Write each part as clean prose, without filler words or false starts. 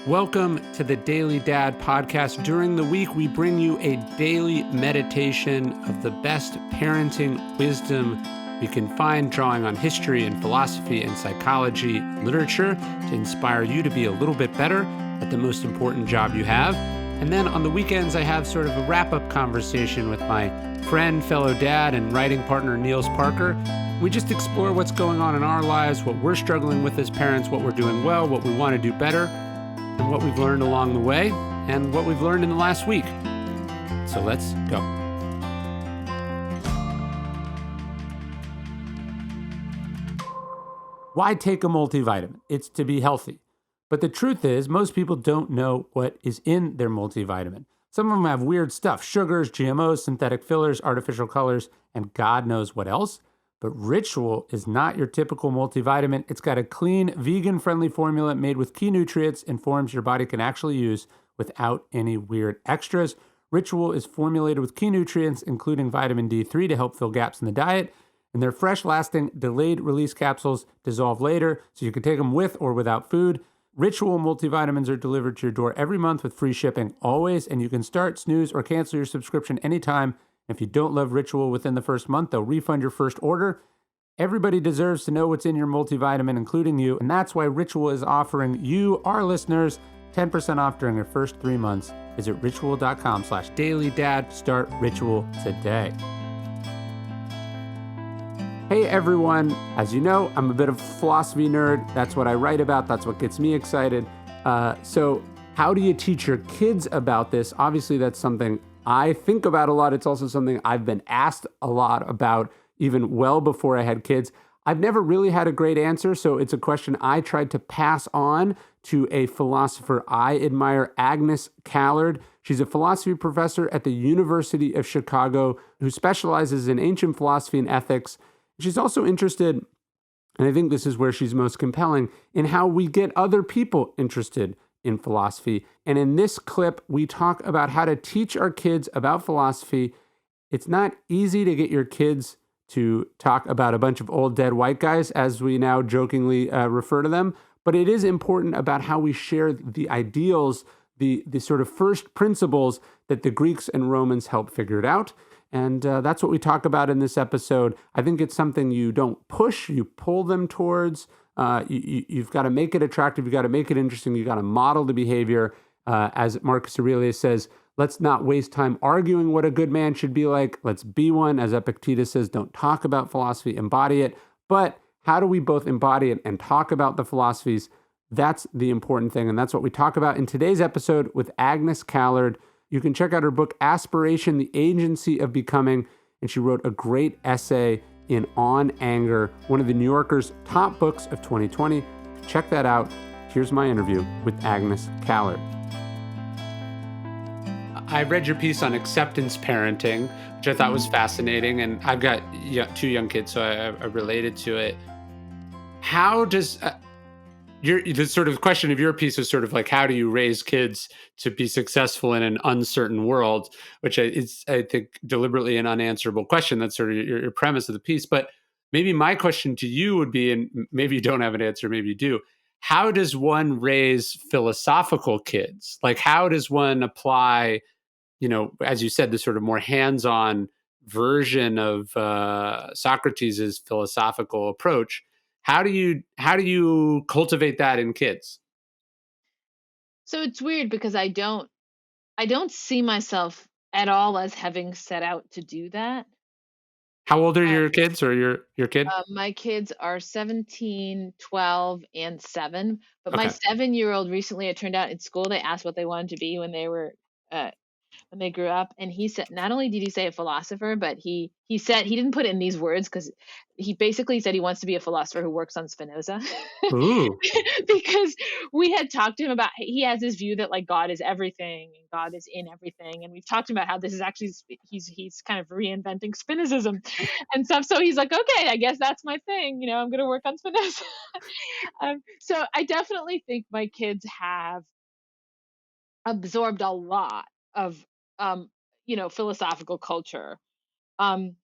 Welcome to the Daily Dad podcast. During the week, we bring you a daily meditation of the best parenting wisdom you can find, drawing on history and philosophy and psychology literature to inspire you to be a little bit better at the most important job you have. And then on the weekends, I have sort of a wrap-up conversation with my friend, fellow dad, and writing partner, Niels Parker. We just explore what's going on in our lives, what we're struggling with as parents, what we're doing well, what we want to do better, and what we've learned along the way, and what we've learned in the last week. So let's go. Why take a multivitamin? It's to be healthy. But the truth is, most people don't know what is in their multivitamin. Some of them have weird stuff: sugars, GMOs, synthetic fillers, artificial colors, and God knows what else. But Ritual is not your typical multivitamin. It's got a clean, vegan-friendly formula made with key nutrients and forms your body can actually use without any weird extras. Ritual is formulated with key nutrients, including vitamin D3 to help fill gaps in the diet. And their fresh, lasting, delayed-release capsules dissolve later, so you can take them with or without food. Ritual multivitamins are delivered to your door every month with free shipping always, and you can start, snooze, or cancel your subscription anytime. If you don't love Ritual within the first month, they'll refund your first order. Everybody deserves to know what's in your multivitamin, including you, and that's why Ritual is offering you, our listeners, 10% off during your first 3 months. Visit ritual.com/dailydad. Start Ritual today. Hey everyone, as you know, I'm a bit of a philosophy nerd. That's what I write about. That's what gets me excited. So how do you teach your kids about this? Obviously, that's something I think about a lot. It's also something I've been asked a lot about, even well before I had kids. I've never really had a great answer, so it's a question I tried to pass on to a philosopher I admire, Agnes Callard. She's a philosophy professor at the University of Chicago who specializes in ancient philosophy and ethics. She's also interested, and I think this is where she's most compelling, in how we get other people interested in philosophy. And in this clip, we talk about how to teach our kids about philosophy. It's not easy to get your kids to talk about a bunch of old dead white guys, as we now jokingly refer to them, but it is important about how we share the ideals, the sort of first principles that the Greeks and Romans helped figure it out. And that's what we talk about in this episode. I think it's something you don't push, you pull them towards. You've got to make it attractive. You've got to make it interesting. You've got to model the behavior. As Marcus Aurelius says, let's not waste time arguing what a good man should be like. Let's be one. As Epictetus says, don't talk about philosophy, embody it. But how do we both embody it and talk about the philosophies? That's the important thing. And that's what we talk about in today's episode with Agnes Callard. You can check out her book, Aspiration, The Agency of Becoming. And she wrote a great essay in On Anger, one of the New Yorker's top books of 2020. Check that out. Here's my interview with Agnes Callard. I read your piece on acceptance parenting, which I thought was fascinating. And I've got 2 young kids, so I related to it. How does the sort of question of your piece is sort of like, how do you raise kids to be successful in an uncertain world, which is, I think, deliberately an unanswerable question. That's sort of your premise of the piece. But maybe my question to you would be, and maybe you don't have an answer, maybe you do, how does one raise philosophical kids? Like, how does one apply, as you said, the sort of more hands-on version of Socrates' philosophical approach? How do you cultivate that in kids? So it's weird because I don't see myself at all as having set out to do that. How old are Uh, your kids, or your kid? my kids are 17, 12, and 7. But my Okay. 7-year-old recently, it turned out in school, they asked what they wanted to be uh, when they grew up, and he said, not only did he say a philosopher, but he said, he didn't put it in these words because he basically said he wants to be a philosopher who works on Spinoza. Ooh. Because we had talked to him about, he has this view that like God is everything and God is in everything, and we've talked about how this is actually he's kind of reinventing Spinozism and stuff. So he's like, okay, I guess that's my thing, I'm going to work on Spinoza. So I definitely think my kids have absorbed a lot of philosophical culture. Um,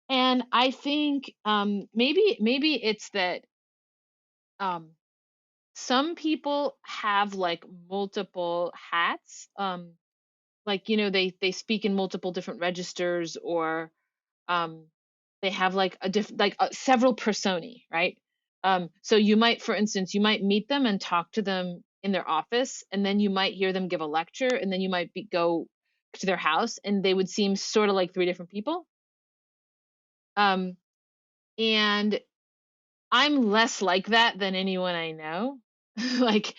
and I think maybe it's that um, some people have like multiple hats. Like, they speak in multiple different registers, or um they have like several personae, right? So you might, for instance, you might meet them and talk to them in their office, and then you might hear them give a lecture, and then you might go to their house, and they would seem sort of like three different people. um and I'm less like that than anyone I know. Like,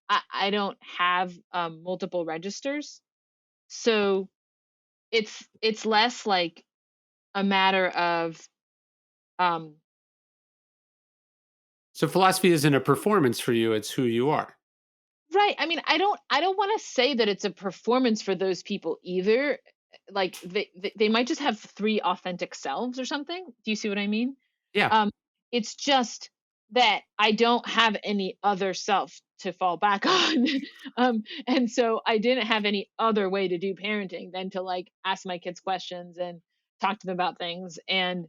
I don't have multiple registers, so it's less like a matter of um So philosophy isn't a performance for you, it's who you are. right. I mean, I don't want to say that it's a performance for those people either. Like, they might just have three authentic selves or something. Do you see what I mean? Yeah. Um, it's just that I don't have any other self to fall back on. And so I didn't have any other way to do parenting than to like ask my kids questions and talk to them about things. And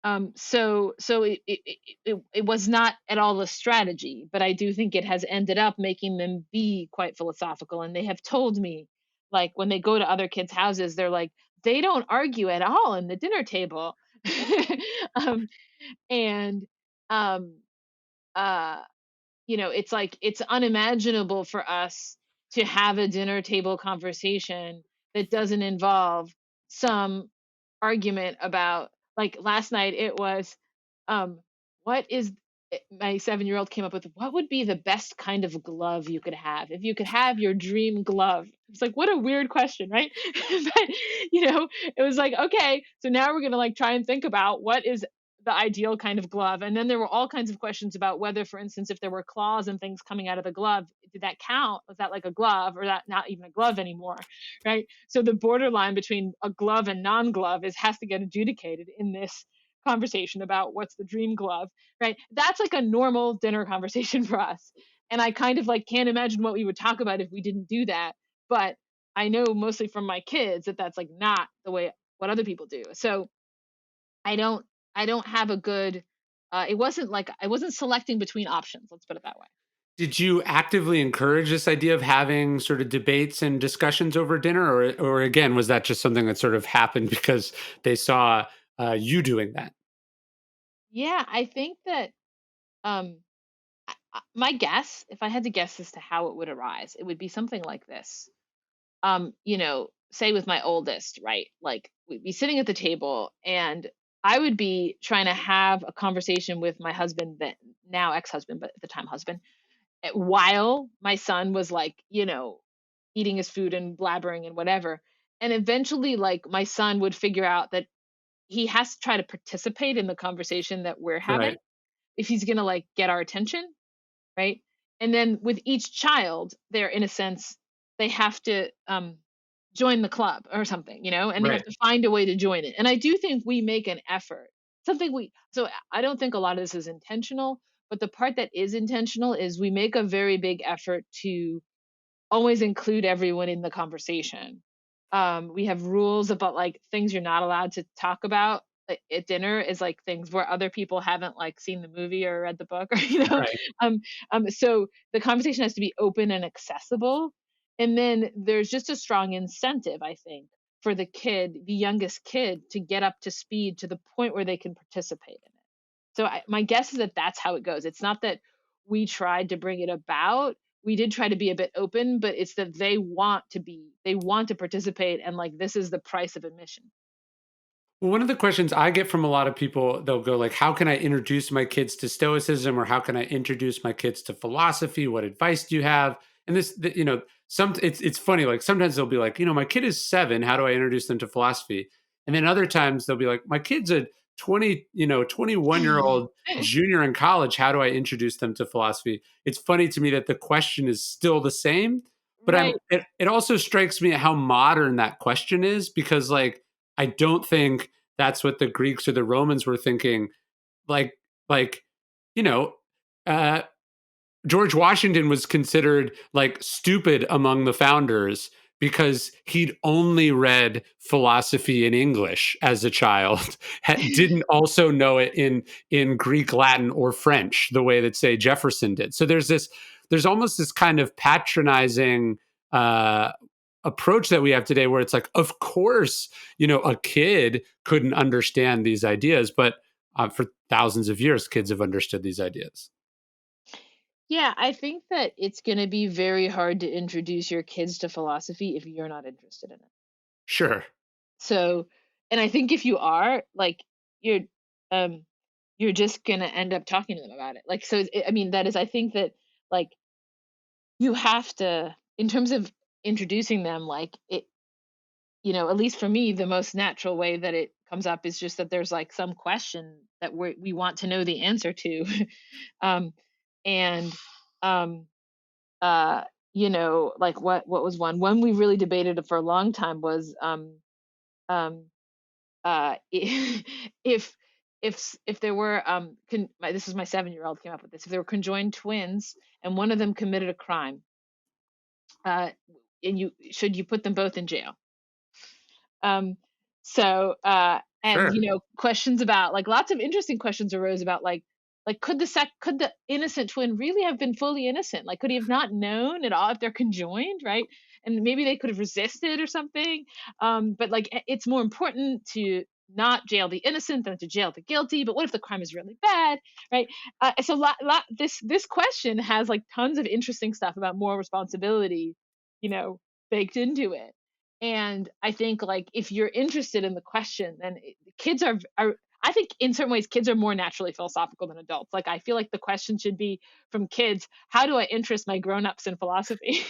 um, so it was not at all a strategy, but I do think it has ended up making them be quite philosophical. And they have told me, like, when they go to other kids' houses, they're like, they don't argue at all in the dinner table. um, and um, uh, it's like it's unimaginable for us to have a dinner table conversation that doesn't involve some argument about, like, last night it was, um what is my 7-year-old came up with, what would be the best kind of glove you could have if you could have your dream glove. It's like, what a weird question, right? But it was like, okay, so now we're going to like try and think about what is the ideal kind of glove. And then there were all kinds of questions about whether, for instance, if there were claws and things coming out of the glove, did that count? Was that like a glove, or that not even a glove anymore? Right? So the borderline between a glove and non-glove is has to get adjudicated in this conversation about what's the dream glove, right? That's like a normal dinner conversation for us. And I kind of like can't imagine what we would talk about if we didn't do that. But I know mostly from my kids that that's like not the way what other people do. So I don't I don't have a good it wasn't like I wasn't selecting between options, let's put it that way. Did you actively encourage this idea of having sort of debates and discussions over dinner, or again, was that just something that sort of happened because they saw you doing that? Yeah, I think that um my guess, if I had to guess as to how it would arise, it would be something like this. Say with my oldest, right? Like, we'd be sitting at the table, and I would be trying to have a conversation with my husband, that now ex-husband, but at the time husband, while my son was like, eating his food and blabbering and whatever. And eventually, like, my son would figure out that he has to try to participate in the conversation that we're having Right. if he's going to like get our attention, right? And then with each child, they're, in a sense, they have to join the club or something, and they have Right. to find a way to join it. And I do think we make an effort. So I don't think a lot of this is intentional, but the part that is intentional is we make a very big effort to always include everyone in the conversation. We have rules about like things you're not allowed to talk about at dinner, is like things where other people haven't like seen the movie or read the book, or Right. so the conversation has to be open and accessible. And then there's just a strong incentive, I think, for the youngest kid, to get up to speed to the point where they can participate in it. So my guess is that that's how it goes. It's not that we tried to bring it about. We did try to be a bit open, but it's that they want to participate, and like this is the price of admission. Well, one of the questions I get from a lot of people, they'll go like, "How can I introduce my kids to Stoicism, or how can I introduce my kids to philosophy? What advice do you have?" And it's funny. Like sometimes they'll be like, "My kid is 7. How do I introduce them to philosophy?" And then other times they'll be like, "My kid's a 21-year-old junior in college. How do I introduce them to philosophy?" It's funny to me that the question is still the same, but Right, it also strikes me at how modern that question is, because like I don't think that's what the Greeks or the Romans were thinking. Like, like, you know, uh, George Washington was considered like stupid among the founders. because he'd only read philosophy in English as a child, didn't also know it in Greek, Latin, or French the way that, say, Jefferson did. So there's almost this kind of patronizing uh, approach that we have today, where it's like, of course, a kid couldn't understand these ideas, but for thousands of years, kids have understood these ideas. Yeah, I think that it's going to be very hard to introduce your kids to philosophy if you're not interested in it. Sure. So, and I think if you are, like, you're um you're just going to end up talking to them about it. Like, so I mean, that is, I think that, like, you have to, in terms of introducing them, like, it, at least for me, the most natural way that it comes up is just that there's like some question that we want to know the answer to. um and um uh like, what was one we really debated for a long time was, um if if there were, this is my 7-year-old came up with this, if there were conjoined twins and one of them committed a crime, uh and you put them both in jail. Um, and Sure. questions about, like, lots of interesting questions arose about, like, could the innocent twin really have been fully innocent? Like, could he have not known at all if they're conjoined, right? And maybe they could have resisted or something. But, like, it's more important to not jail the innocent than to jail the guilty. But what if the crime is really bad, right? So this question has, like, tons of interesting stuff about moral responsibility, you know, baked into it. And I think, like, if you're interested in the question, then kids are. I think in certain ways, kids are more naturally philosophical than adults. Like, I feel like the question should be from kids: How do I interest my grown-ups in philosophy?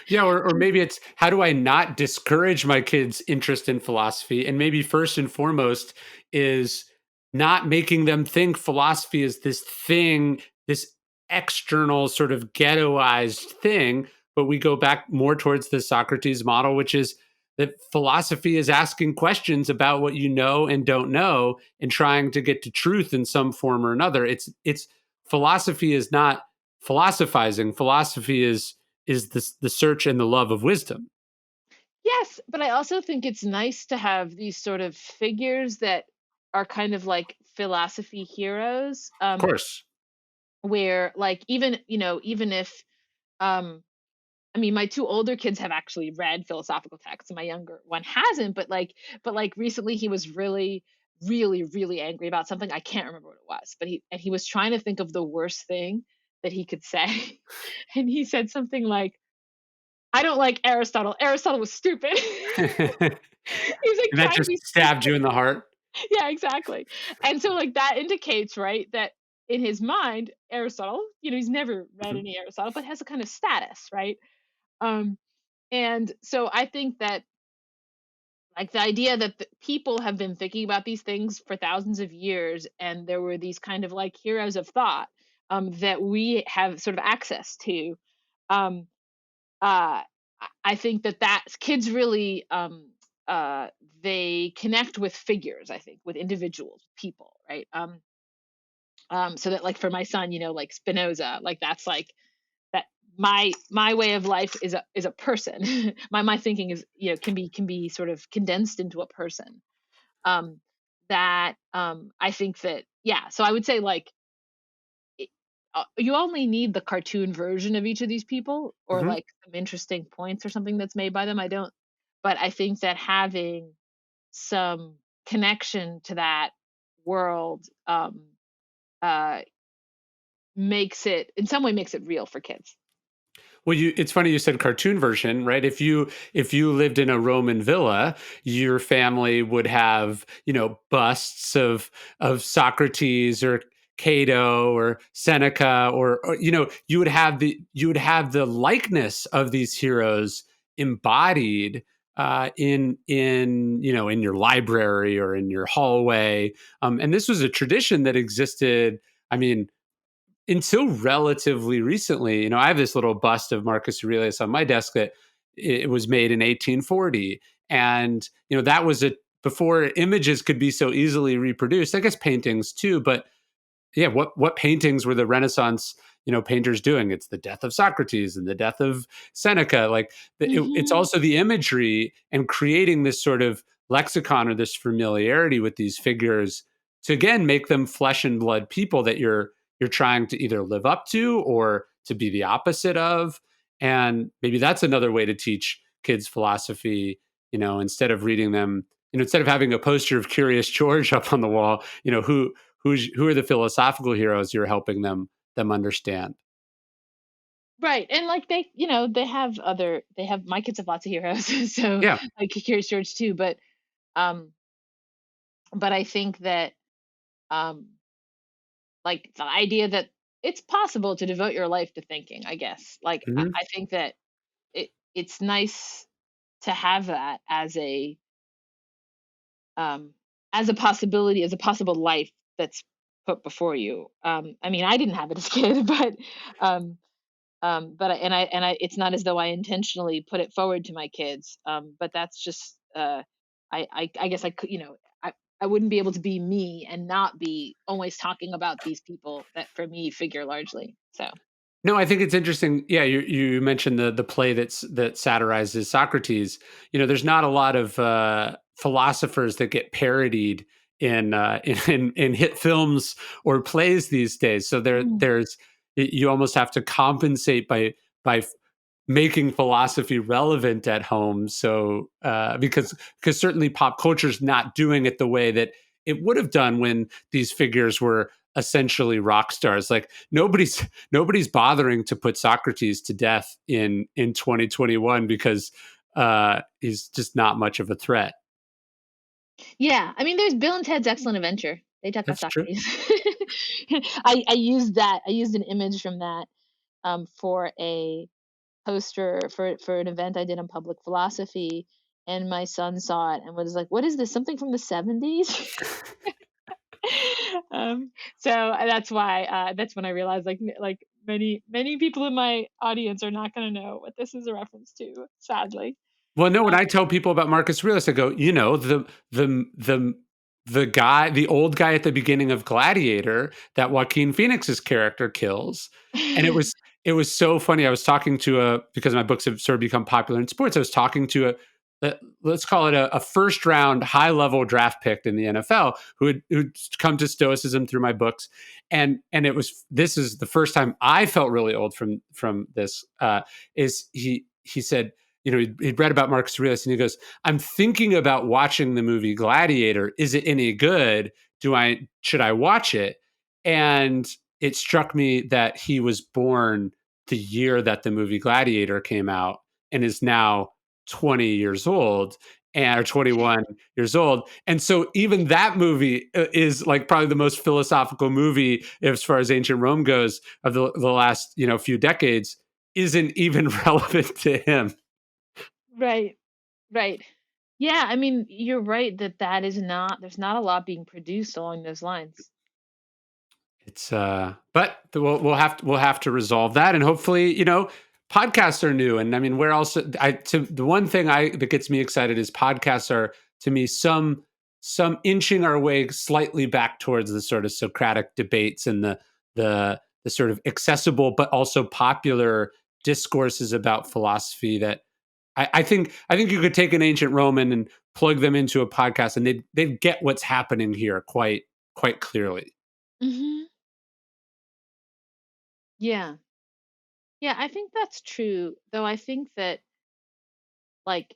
Yeah, or maybe it's, how do I not discourage my kids' interest in philosophy? And maybe first and foremost is not making them think philosophy is this thing, this external sort of ghettoized thing. But we go back more towards the Socrates model, which is that philosophy is asking questions about what you know and don't know, and trying to get to truth in some form or another. It's philosophy is not philosophizing. Philosophy is the search and the love of wisdom. Yes, but I also think it's nice to have these sort of figures that are kind of like philosophy heroes, Of course. where, like, even if, um, I mean, my two older kids have actually read philosophical texts, and my younger one hasn't. But like recently, he was really, really, really angry about something. I can't remember what it was, but he was trying to think of the worst thing that he could say, and he said something like, "I don't like Aristotle. Aristotle was stupid." And He's like that trying to just be stabbed you in the heart. yeah, exactly. And so, like, that indicates, right, that in his mind, Aristotle, he's never read Mhm. any Aristotle, but has a kind of status, right? Um, and so I think that, like, the idea that people have been thinking about these things for thousands of years, and there were these kind of like heroes of thought, that we have sort of access to. Um, uh, I think that kids really, uh, they connect with figures. I think with individuals, people, right? So that, like, for my son, like Spinoza, like, that's like that. My way of life is a person. My thinking is, can be sort of condensed into a person. um that I think that, yeah, so I would say, like, it, you only need the cartoon version of each of these people, or Mhm. like some interesting points or something that's made by them. I don't But I think that having some connection to that world, uh in some way makes it real for kids. Well, it's funny you said cartoon version, right? If you lived in a Roman villa, your family would have, busts of Socrates or Cato or Seneca, or you would have the likeness of these heroes embodied in your library or in your hallway. And this was a tradition that existed. I mean, until relatively recently. I have this little bust of Marcus Aurelius on my desk that it was made in 1840, and that was before images could be so easily reproduced. I guess paintings too, but yeah, what paintings were the Renaissance, painters doing? It's the death of Socrates and the death of Seneca. Like it's Mhm. also the imagery and creating this sort of lexicon or this familiarity with these figures to again make them flesh and blood people that you're trying to either live up to or to be the opposite of. And maybe that's another way to teach kids philosophy, instead of reading them, instead of having a poster of Curious George up on the wall, who are the philosophical heroes you're helping them understand. Right, and, like, they have my kids have lots of heroes, so, Yeah. like, Curious George too, um but I think that, um, like, the idea that it's possible to devote your life to thinking, I guess. Like, Hmm. I think that it's nice to have that um, as a possibility, as a possible life that's put before you. I mean, I didn't have it as a kid, um, it's not as though I intentionally put it forward to my kids. But that's just, I guess I could, I wouldn't be able to be me and not be always talking about these people that for me figure largely. So, No, I think it's interesting. Yeah, you mentioned the play that satirizes Socrates. There's not a lot of philosophers that get parodied in hit films or plays these days. So mm, you almost have to compensate by making philosophy relevant at home. So because certainly pop culture is not doing it the way that it would have done when these figures were essentially rock stars. Like nobody's bothering to put Socrates to death in 2021 because he's just not much of a threat. yeah, I mean, there's Bill and Ted's Excellent Adventure. They talk about That's true. Socrates. I used that. I used an image from that for a poster for an event I did on public philosophy, and my son saw it and was like, "What is this? Something from the '70s?" So that's when I realized like many people in my audience are not going to know what this is a reference to, sadly. Well, no, when Um, I tell people about Marcus Aurelius, I go, the the guy, the old guy at the beginning of Gladiator that Joaquin Phoenix's character kills. And it was so funny. I was talking to because my books have sort of become popular in sports. I was talking to let's call it a first round high level draft pick in the NFL who'd come to Stoicism through my books. And this is the first time I felt really old from this, is he said, he'd read about Marcus Aurelius and he goes, I'm thinking about watching the movie Gladiator. Is it any good? Should I watch it? And it struck me that he was born the year that the movie Gladiator came out and is now 20 years old or 21 years old. And so even that movie is like probably the most philosophical movie as far as ancient Rome goes of the last, few decades isn't even relevant to him. right, right. Yeah, I mean, you're right that is not there's not a lot being produced along those lines. It's we'll have to resolve that, and hopefully, podcasts are new, and I mean, where else? The one thing that gets me excited is podcasts are to me some inching our way slightly back towards the sort of Socratic debates and the sort of accessible but also popular discourses about philosophy that I think you could take an ancient Roman and plug them into a podcast, and they'd get what's happening here quite clearly. Hmm. Yeah, yeah, I think that's true. Though I think that like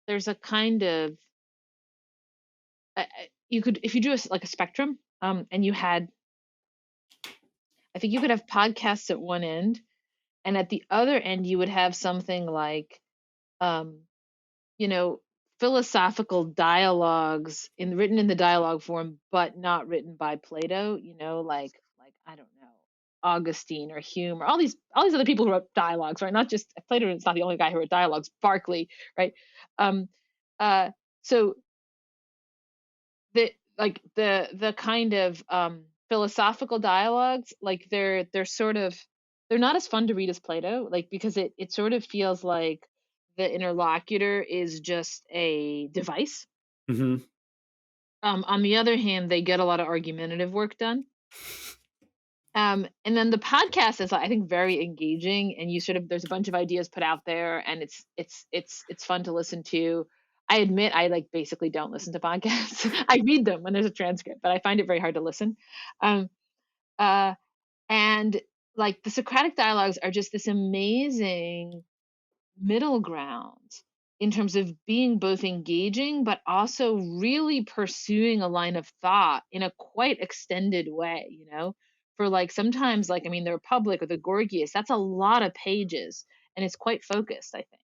there's a kind of you could if you do like a spectrum, and you had I think you could have podcasts at one end, and at the other end you would have something like um, you know, philosophical dialogues written in the dialogue form, but not written by Plato. Like I don't know, Augustine or Hume or all these other people who wrote dialogues, right? Not just Plato is not the only guy who wrote dialogues. Barclay, right? Um, uh, so the kind of philosophical dialogues, like they're sort of they're not as fun to read as Plato, like because it sort of feels like the interlocutor is just a device. Mhm. On the other hand, they get a lot of argumentative work done. And then the podcast is, I think, very engaging, and you sort of there's a bunch of ideas put out there, and it's fun to listen to. I admit I like basically don't listen to podcasts. I read them when there's a transcript, but I find it very hard to listen. Um, uh, and like the Socratic dialogues are just this amazing middle ground in terms of being both engaging but also really pursuing a line of thought in a quite extended way, for like sometimes, like, I mean, the Republic or the Gorgias, that's a lot of pages, and it's quite focused, I think.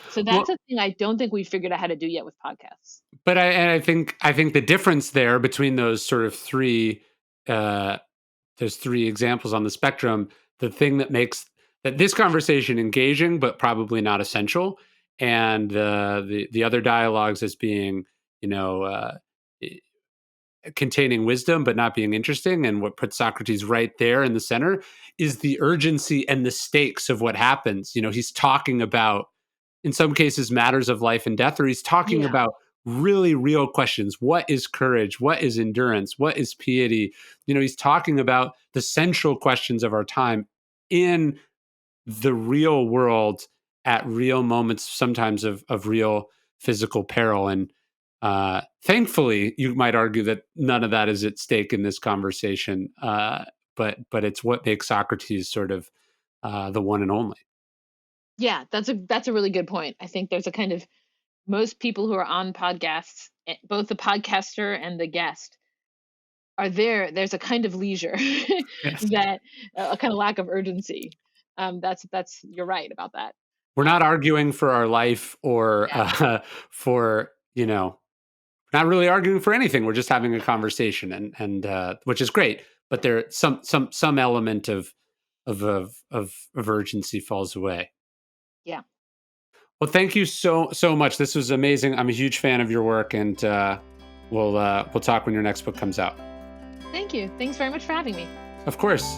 So that's Well, a thing I don't think we figured out how to do yet with podcasts. but I think the difference there between those sort of three there's three examples on the spectrum. The thing that makes that this conversation engaging, but probably not essential, and the other dialogues as being, you know, containing wisdom but not being interesting, and what puts Socrates right there in the center is the urgency and the stakes of what happens. He's talking about, in some cases, matters of life and death, or he's talking Yeah. about really real questions. What is courage? What is endurance? What is piety? He's talking about the central questions of our time in the real world at real moments, sometimes of real physical peril. And thankfully, you might argue that none of that is at stake in this conversation. But it's what makes Socrates sort of the one and only. Yeah, that's a really good point. I think there's a kind of most people who are on podcasts, both the podcaster and the guest, are there's a kind of leisure Yes. that a kind of lack of urgency. That's you're right about that. We're Um, not arguing for our life or yeah, for, not really arguing for anything. We're just having a conversation, and which is great. But there some element of urgency falls away. yeah. Well, thank you so much. This was amazing. I'm a huge fan of your work, and we'll talk when your next book comes out. Thank you. Thanks very much for having me. Of course.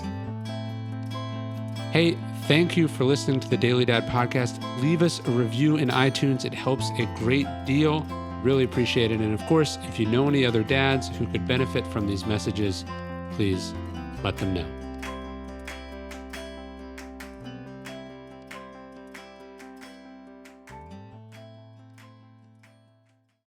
Hey, thank you for listening to the Daily Dad podcast. Leave us a review in iTunes. It helps a great deal. Really appreciate it. And of course, if you know any other dads who could benefit from these messages, please let them know.